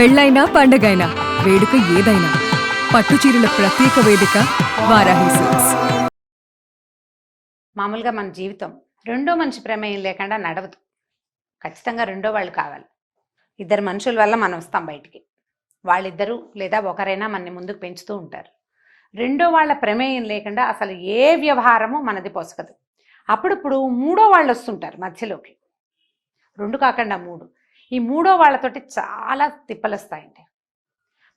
పెళ్ళైనా పండగైనా వేడుక ఏదైనా పట్టుచీరల ప్రత్యేక వేదిక వారాహి సిల్క్స్. మామూలుగా మన జీవితం రెండో మనిషి ప్రమేయం లేకుండా నడవదు. ఖచ్చితంగా రెండో వాళ్ళు కావాలి. ఇద్దరు మనుషుల వల్ల మనం వస్తాం బయటికి. వాళ్ళిద్దరూ లేదా ఒకరైనా మనని ముందుకు పెంచుతూ ఉంటారు. రెండో వాళ్ళ ప్రమేయం లేకుండా అసలు ఏ వ్యవహారము మనది పొసగదు. అప్పుడప్పుడు మూడో వాళ్ళు వస్తుంటారు మధ్యలోకి. రెండు కాకుండా మూడు. ఈ మూడో వాళ్ళతోటి చాలా తిప్పలు వస్తాయండి.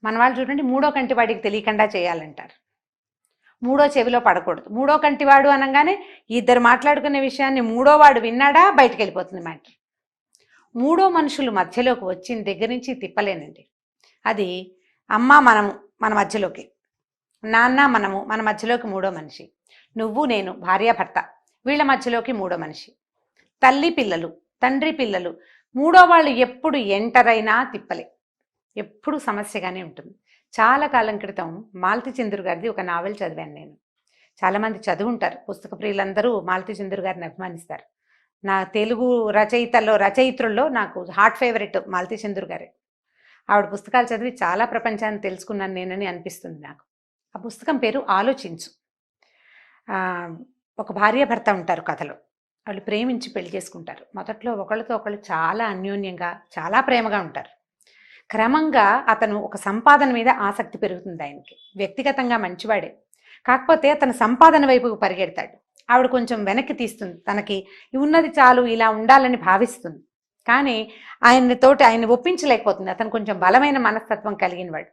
మన వాళ్ళు చూడండి, మూడో కంటి వాడికి తెలియకుండా చేయాలంటారు. మూడో చెవిలో పడకూడదు. మూడో కంటివాడు అనగానే ఇద్దరు మాట్లాడుకునే విషయాన్ని మూడో వాడు విన్నాడా బయటికి వెళ్ళిపోతుంది మ్యాటర్. మూడో మనుషులు మధ్యలోకి వచ్చిన దగ్గర నుంచి తిప్పలేనండి. అది అమ్మ మనము మన మధ్యలోకి, నాన్న మనము మన మధ్యలోకి మూడో మనిషి, నువ్వు నేను భార్యాభర్త వీళ్ళ మధ్యలోకి మూడో మనిషి, తల్లి పిల్లలు తండ్రి పిల్లలు, మూడో వాళ్ళు ఎప్పుడు ఎంటర్ అయినా తిప్పలే, ఎప్పుడు సమస్యగానే ఉంటుంది. చాలా కాలం క్రితం మాలతి చంద్రు గారిది ఒక నావెల్ చదివాను నేను. చాలామంది చదువుంటారు, పుస్తక ప్రియులందరూ మాలతి చంద్రు గారిని అభిమానిస్తారు. నా తెలుగు రచయిత్రుల్లో నాకు హార్ట్ ఫేవరెట్ మాలతి చంద్రు గారే. ఆవిడ పుస్తకాలు చదివి చాలా ప్రపంచాన్ని తెలుసుకున్నాను నేనని అనిపిస్తుంది నాకు. ఆ పుస్తకం పేరు ఆలోచించు. ఒక భార్యాభర్త ఉంటారు కథలో. వాళ్ళు ప్రేమించి పెళ్లి చేసుకుంటారు. మొదట్లో ఒకళ్ళతో ఒకళ్ళు చాలా అన్యోన్యంగా చాలా ప్రేమగా ఉంటారు. క్రమంగా అతను ఒక సంపాదన మీద ఆసక్తి పెరుగుతుంది ఆయనకి. వ్యక్తిగతంగా మంచివాడే, కాకపోతే అతను సంపాదన వైపుకు పరిగెడతాడు. ఆవిడ కొంచెం వెనక్కి తీస్తుంది, తనకి ఉన్నది చాలు ఇలా ఉండాలని భావిస్తుంది. కానీ ఆయన్ని ఒప్పించలేకపోతుంది. అతను కొంచెం బలమైన మనస్తత్వం కలిగిన వాడు.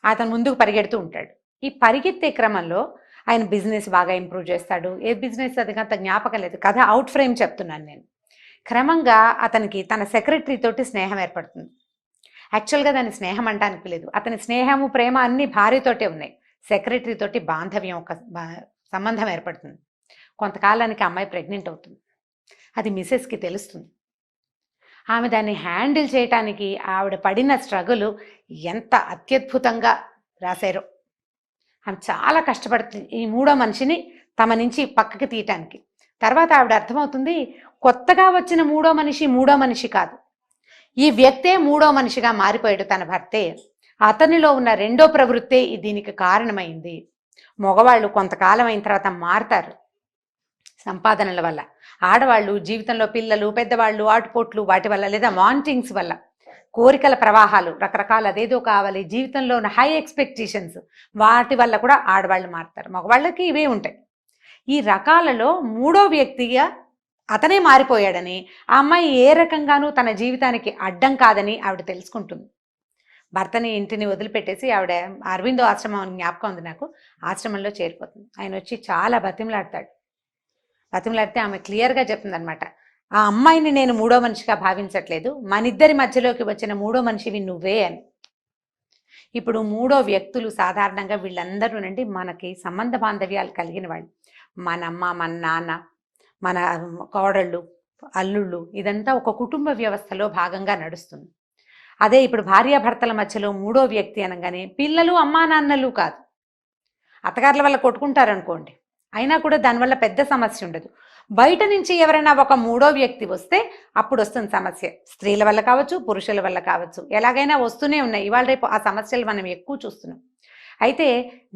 అతను ముందుకు పరిగెడుతూ ఉంటాడు. ఈ పరిగెత్తే క్రమంలో ఆయన బిజినెస్ బాగా ఇంప్రూవ్ చేస్తాడు. ఏ బిజినెస్ అది అంత జ్ఞాపకం లేదు, కథ అవుట్ ఫ్రేమ్ చెప్తున్నాను నేను. క్రమంగా అతనికి తన సెక్రటరీ తోటి స్నేహం ఏర్పడుతుంది. యాక్చువల్గా దాన్ని స్నేహం అంటానికి లేదు, అతని స్నేహము ప్రేమ అన్ని భార్యతోటే ఉన్నాయి. సెక్రటరీ తోటి బాంధవ్యం, ఒక సంబంధం ఏర్పడుతుంది. కొంతకాలానికి అమ్మాయి ప్రెగ్నెంట్ అవుతుంది. అది మిసెస్కి తెలుస్తుంది. ఆమె దాన్ని హ్యాండిల్ చేయటానికి ఆవిడ పడిన స్ట్రగుల్ ఎంత అత్యద్భుతంగా రాశారో. ఆమె చాలా కష్టపడుతుంది ఈ మూడో మనిషిని తమ నుంచి పక్కకి తీయటానికి. తర్వాత ఆవిడ అర్థమవుతుంది, కొత్తగా వచ్చిన మూడో మనిషి కాదు, ఈ వ్యక్తే మూడో మనిషిగా మారిపోయాడు తన భర్తే. అతనిలో ఉన్న రెండో ప్రవృత్తే దీనికి కారణమైంది. మగవాళ్ళు కొంతకాలం అయిన తర్వాత మారతారు సంపాదనల వల్ల. ఆడవాళ్ళు జీవితంలో పిల్లలు, పెద్దవాళ్ళు, ఆటుపోట్లు వాటి వల్ల, లేదా వాంటింగ్స్ వల్ల, కోరికల ప్రవాహాలు, రకరకాల అదేదో కావాలి, జీవితంలో ఉన్న హై ఎక్స్పెక్టేషన్స్, వాటి వల్ల కూడా ఆడవాళ్ళు మారుతారు. మగవాళ్ళకి ఇవే ఉంటాయి. ఈ రకాలలో మూడో వ్యక్తిగా అతనే మారిపోయాడని, ఆ అమ్మాయి ఏ రకంగానూ తన జీవితానికి అడ్డం కాదని ఆవిడ తెలుసుకుంటుంది. భర్తని ఇంటిని వదిలిపెట్టేసి ఆవిడ అరవిందో ఆశ్రమం జ్ఞాపకం ఉంది నాకు, ఆశ్రమంలో చేరిపోతుంది. ఆయన వచ్చి చాలా బతిమలాడతాడు. బతిమలాడితే ఆమె క్లియర్గా చెప్తుంది అనమాట, ఆ అమ్మాయిని నేను మూడో మనిషిగా భావించట్లేదు, మనిద్దరి మధ్యలోకి వచ్చిన మూడో మనిషివి నువ్వే అని. ఇప్పుడు మూడో వ్యక్తులు సాధారణంగా వీళ్ళందరూనండి మనకి సంబంధ బాంధవ్యాలు కలిగిన వాళ్ళు. మన అమ్మ, మన నాన్న, మన కోడళ్ళు, అల్లుళ్ళు, ఇదంతా ఒక కుటుంబ వ్యవస్థలో భాగంగా నడుస్తుంది. అదే ఇప్పుడు భార్యాభర్తల మధ్యలో మూడో వ్యక్తి అనగానే పిల్లలు, అమ్మా నాన్నలు కాదు. అత్తగారుల వల్ల కొట్టుకుంటారనుకోండి, అయినా కూడా దానివల్ల పెద్ద సమస్య ఉండదు. బయట నుంచి ఎవరైనా ఒక మూడో వ్యక్తి వస్తే అప్పుడు వస్తుంది సమస్య. స్త్రీల వల్ల కావచ్చు, పురుషుల వల్ల కావచ్చు, ఎలాగైనా వస్తూనే ఉన్నాయి. ఇవాళ రేపు ఆ సమస్యలు మనం ఎక్కువ చూస్తున్నాం. అయితే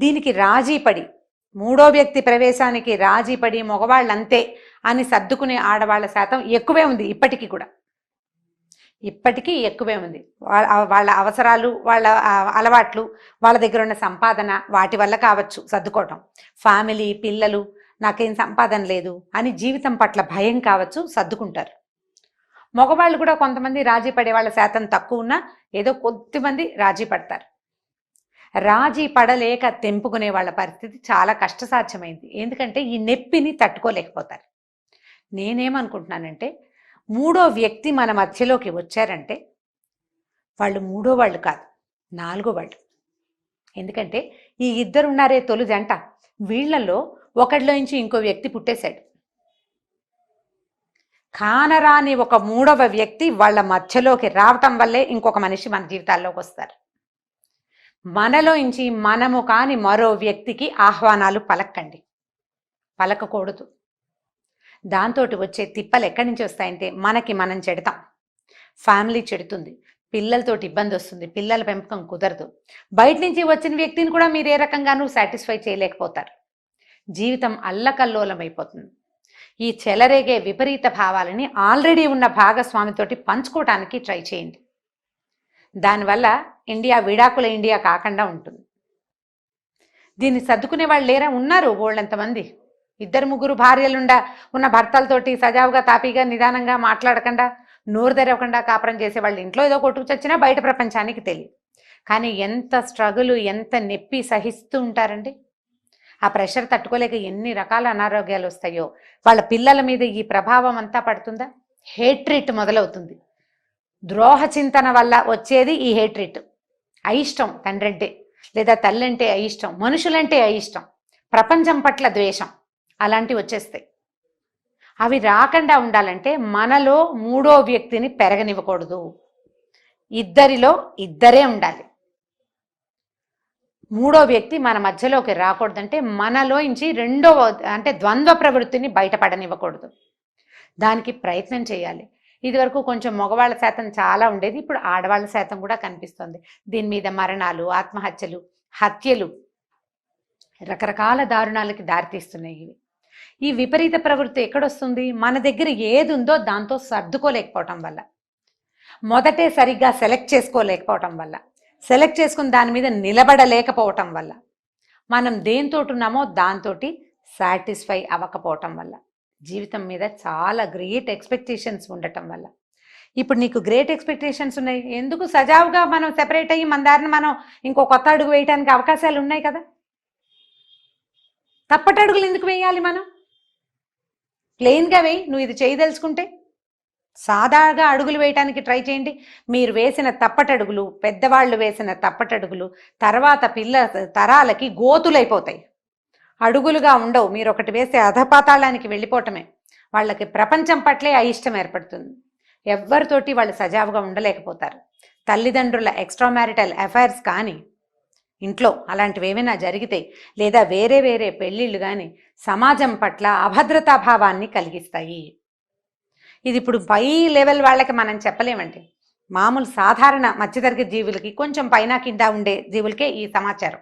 దీనికి రాజీ పడి, మూడో వ్యక్తి ప్రవేశానికి రాజీ పడి మగవాళ్ళంతే అని సర్దుకునే ఆడవాళ్ళ శాతం ఎక్కువే ఉంది. ఇప్పటికీ ఎక్కువే ఉంది. వాళ్ళ అవసరాలు, వాళ్ళ అలవాట్లు, వాళ్ళ దగ్గర ఉన్న సంపాదన, వాటి వల్ల కావచ్చు సర్దుకోవటం. ఫ్యామిలీ, పిల్లలు, నాకేం సంపాదన లేదు అని జీవితం పట్ల భయం కావచ్చు, సర్దుకుంటారు. మగవాళ్ళు కూడా కొంతమంది రాజీ పడే వాళ్ళ శాతం తక్కువ ఉన్నా ఏదో కొద్దిమంది రాజీ పడతారు. రాజీ పడలేక తెంపుకునే వాళ్ళ పరిస్థితి చాలా కష్టసాధ్యమైంది. ఎందుకంటే ఈ నొప్పిని తట్టుకోలేకపోతారు. నేనేమనుకుంటున్నానంటే, మూడో వ్యక్తి మన మధ్యలోకి వచ్చారంటే వాళ్ళు మూడో వాళ్ళు కాదు, నాలుగో వాళ్ళు. ఎందుకంటే ఈ ఇద్దరు ఉన్నారే తొలి జంట, వీళ్లలో ఒకటిలో నుంచి ఇంకో వ్యక్తి పుట్టేశాడు. కానరాని ఒక మూడవ వ్యక్తి వాళ్ళ మధ్యలోకి రావటం వల్లే ఇంకొక మనిషి మన జీవితాల్లోకి వస్తారు. మనలో నుంచి మనము కాని మరో వ్యక్తికి ఆహ్వానాలు పలకకూడదు. దాంతో వచ్చే తిప్పలు ఎక్కడి నుంచి వస్తాయంటే, మనకి మనం చెడతాం, ఫ్యామిలీ చెడుతుంది, పిల్లలతోటి ఇబ్బంది వస్తుంది, పిల్లల పెంపకం కుదరదు. బయట నుంచి వచ్చిన వ్యక్తిని కూడా మీరు ఏ రకంగానూ సాటిస్ఫై చేయలేకపోతారు. జీవితం అల్లకల్లోలం అయిపోతుంది. ఈ చెలరేగే విపరీత భావాలని ఆల్రెడీ ఉన్న భాగస్వామితోటి పంచుకోవటానికి ట్రై చేయండి. దానివల్ల ఇండియా విడాకుల ఇండియా కాకుండా ఉంటుంది. దీన్ని సర్దుకునే వాళ్ళు లేరా? ఉన్నారు వాళ్ళంతమంది. 2-3 భార్యలుండా ఉన్న భర్తలతోటి సజావుగా తాపీగా నిదానంగా మాట్లాడకుండా నోరు తెరవకుండా కాపురం చేసేవాళ్ళు ఇంట్లో ఏదో కొట్టుకు చచ్చినా బయట ప్రపంచానికి తెలియదు. కానీ ఎంత స్ట్రగుల్, ఎంత నొప్పి సహిస్తూ ఉంటారండి. ఆ ప్రెషర్ తట్టుకోలేక ఎన్ని రకాల అనారోగ్యాలు వస్తాయో. వాళ్ళ పిల్లల మీద ఈ ప్రభావం అంతా పడుతుందా? హేట్రిట్ మొదలవుతుంది. ద్రోహ చింతన వల్ల వచ్చేది ఈ హేట్రిట్. అయిష్టం తండ్రంటే, లేదా తల్లంటే అయిష్టం, మనుషులంటే అయిష్టం, ప్రపంచం పట్ల ద్వేషం, అలాంటివి వచ్చేస్తాయి. అవి రాకుండా ఉండాలంటే మనలో మూడో వ్యక్తిని పెరగనివ్వకూడదు. ఇద్దరిలో ఇద్దరే ఉండాలి. మూడో వ్యక్తి మన మధ్యలోకి రాకూడదంటే మనలోంచి రెండవ అంటే ద్వంద్వ ప్రవృత్తిని బయటపడనివ్వకూడదు. దానికి ప్రయత్నం చేయాలి. ఇదివరకు కొంచెం మగవాళ్ళ శాతం చాలా ఉండేది, ఇప్పుడు ఆడవాళ్ళ శాతం కూడా కనిపిస్తుంది. దీని మీద మరణాలు, ఆత్మహత్యలు, హత్యలు, రకరకాల దారుణాలకి దారితీస్తున్నాయి ఇవి. ఈ విపరీత ప్రవృత్తి ఎక్కడొస్తుంది? మన దగ్గర ఏది ఉందో దాంతో సర్దుకోలేకపోవటం వల్ల, మొదటే సరిగ్గా సెలెక్ట్ చేసుకోలేకపోవటం వల్ల, సెలెక్ట్ చేసుకుని దాని మీద నిలబడలేకపోవటం వల్ల, మనం దేంతోటి ఉన్నామో దాంతో సాటిస్ఫై అవ్వకపోవటం వల్ల, జీవితం మీద చాలా గ్రేట్ ఎక్స్పెక్టేషన్స్ ఉండటం వల్ల. ఇప్పుడు నీకు గ్రేట్ ఎక్స్పెక్టేషన్స్ ఉన్నాయి, ఎందుకు సజావుగా మనం సెపరేట్ అయ్యి మన దారిని మనం ఇంకో కొత్త అడుగు వేయడానికి అవకాశాలు ఉన్నాయి కదా. తప్పటడుగులు ఎందుకు వేయాలి? మనం ప్లెయిన్గా వేయి. నువ్వు ఇది చేయదలుచుకుంటే సాదాగా అడుగులు వేయటానికి ట్రై చేయండి. మీరు వేసిన తప్పటడుగులు, పెద్దవాళ్ళు వేసిన తప్పటడుగులు తర్వాత తరాలకి గోతులైపోతాయి, అడుగులుగా ఉండవు. మీరు ఒకటి వేస్తే అధపాతాళానికి వెళ్ళిపోవటమే. వాళ్ళకి ప్రపంచం పట్లే అయిష్టం ఏర్పడుతుంది. ఎవరితోటి వాళ్ళు సజావుగా ఉండలేకపోతారు. తల్లిదండ్రుల ఎక్స్ట్రా మ్యారిటల్ అఫైర్స్ కానీ, ఇంట్లో అలాంటివి ఏమైనా జరిగితే, లేదా వేరే వేరే పెళ్ళిళ్ళు కానీ సమాజం పట్ల అభద్రతా భావాన్ని కలిగిస్తాయి. ఇది ఇప్పుడు పై లెవెల్ వాళ్ళకి మనం చెప్పలేమండి. మామూలు సాధారణ మధ్యతరగతి జీవులకి, కొంచెం పైన కింద ఉండే జీవులకే ఈ సమాచారం.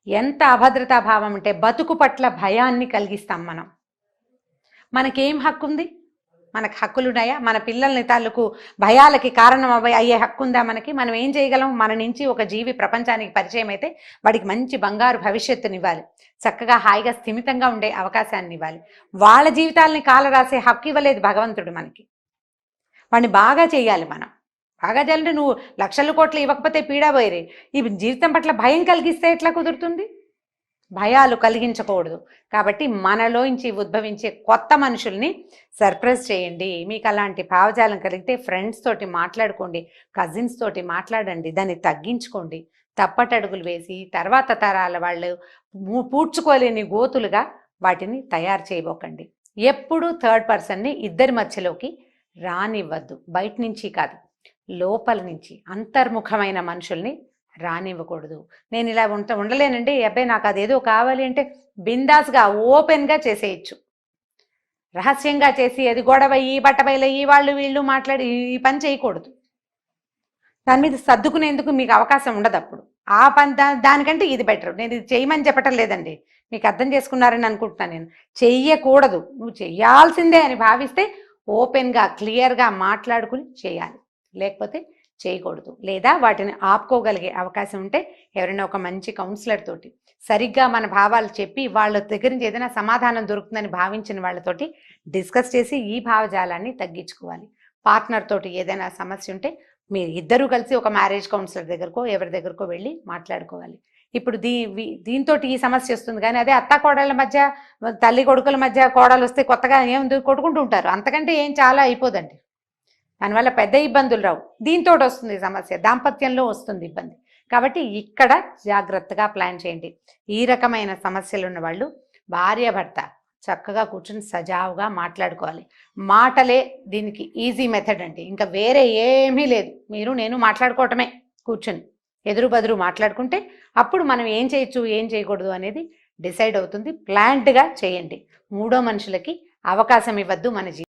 ఎంత అభద్రతా భావం అంటే బతుకు పట్ల భయాన్ని కలిగిస్తాం మనం. మనకేం హక్కు ఉంది? మనకు హక్కులున్నాయా? మన పిల్లల్ని తాలూకు భయాలకి కారణం అయ్యే హక్కు ఉందా మనకి? మనం ఏం చేయగలం? మన నుంచి ఒక జీవి ప్రపంచానికి పరిచయం అయితే వాడికి మంచి బంగారు భవిష్యత్తునివ్వాలి, చక్కగా హాయిగా స్థిమితంగా ఉండే అవకాశాన్ని ఇవ్వాలి. వాళ్ళ జీవితాలని కాలరాసే హక్కు ఇవ్వలేదు భగవంతుడు మనకి. వాడిని బాగా చేయాలి. మనం బాగా చేయాలంటే నువ్వు లక్షల కోట్లు ఇవ్వకపోతే పీడాపోయేది. ఈ జీవితం పట్ల భయం కలిగిస్తే ఎట్లా కుదురుతుంది? భయాలు కలిగించకూడదు. కాబట్టి మనలోంచి ఉద్భవించే కొత్త మనుషుల్ని సర్ప్రైజ్ చేయండి. మీకు అలాంటి భావజాలం కలిగితే ఫ్రెండ్స్ తోటి మాట్లాడుకోండి, కజిన్స్ తోటి మాట్లాడండి, దాన్ని తగ్గించుకోండి. తప్పటడుగులు వేసి తర్వాత తరాల వాళ్ళు పూడ్చుకోలేని గోతులుగా వాటిని తయారు చేయబోకండి. ఎప్పుడూ థర్డ్ పర్సన్ని ఇద్దరి మధ్యలోకి రానివ్వద్దు. బయట నుంచి కాదు, లోపల నుంచి అంతర్ముఖమైన మనుషుల్ని రానివ్వకూడదు. నేను ఇలా ఉండలేనండి, అబ్బాయి నాకు అదేదో కావాలి అంటే బిందాస్గా ఓపెన్గా చేసేయచ్చు. రహస్యంగా చేసి అది గొడవ ఈ బట్టబయలు ఈ వాళ్ళు వీళ్ళు మాట్లాడి ఈ పని చేయకూడదు. దాని మీద సర్దుకునేందుకు మీకు అవకాశం ఉండదు. అప్పుడు ఆ పని దానికంటే ఇది బెటర్. నేను ఇది చేయమని చెప్పటం లేదండి, మీకు అర్థం చేసుకున్నారని అనుకుంటున్నాను. నేను చెయ్యకూడదు, నువ్వు చెయ్యాల్సిందే అని భావిస్తే ఓపెన్గా క్లియర్గా మాట్లాడుకుని చేయాలి, లేకపోతే చేయకూడదు. లేదా వాటిని ఆపుకోగలిగే అవకాశం ఉంటే ఎవరైనా ఒక మంచి కౌన్సిలర్ తోటి సరిగ్గా మన భావాలు చెప్పి వాళ్ళ దగ్గర నుంచి ఏదైనా సమాధానం దొరుకుతుందని భావించిన వాళ్ళతోటి డిస్కస్ చేసి ఈ భావజాలాన్ని తగ్గించుకోవాలి. పార్ట్నర్ తోటి ఏదైనా సమస్య ఉంటే మీరు ఇద్దరూ కలిసి ఒక మ్యారేజ్ కౌన్సిలర్ దగ్గరకో ఎవరి దగ్గరకో వెళ్ళి మాట్లాడుకోవాలి. ఇప్పుడు దీంతో ఈ సమస్య వస్తుంది. కానీ అదే అత్త కోడళ్ళ మధ్య, తల్లి కొడుకుల మధ్య కోడలు వస్తే కొత్తగా ఏముంది కొట్టుకుంటూ ఉంటారు, అంతకంటే ఏం చాలా అయిపోదండి. దానివల్ల పెద్ద ఇబ్బందులు రావు. దీంతో వస్తుంది సమస్య, దాంపత్యంలో వస్తుంది ఇబ్బంది. కాబట్టి ఇక్కడ జాగ్రత్తగా ప్లాన్ చేయండి. ఈ రకమైన సమస్యలు ఉన్న వాళ్ళు భార్యాభర్త చక్కగా కూర్చొని సజావుగా మాట్లాడుకోవాలి. మాటలే దీనికి ఈజీ మెథడ్ అండి, ఇంకా వేరే ఏమీ లేదు. మీరు నేను మాట్లాడుకోవటమే, కూర్చొని ఎదురు బదురు మాట్లాడుకుంటే అప్పుడు మనం ఏం చేయొచ్చు ఏం చేయకూడదు అనేది డిసైడ్ అవుతుంది. ప్లాన్డ్గా చేయండి. మూడో మనుషులకి అవకాశం ఇవ్వద్దు మన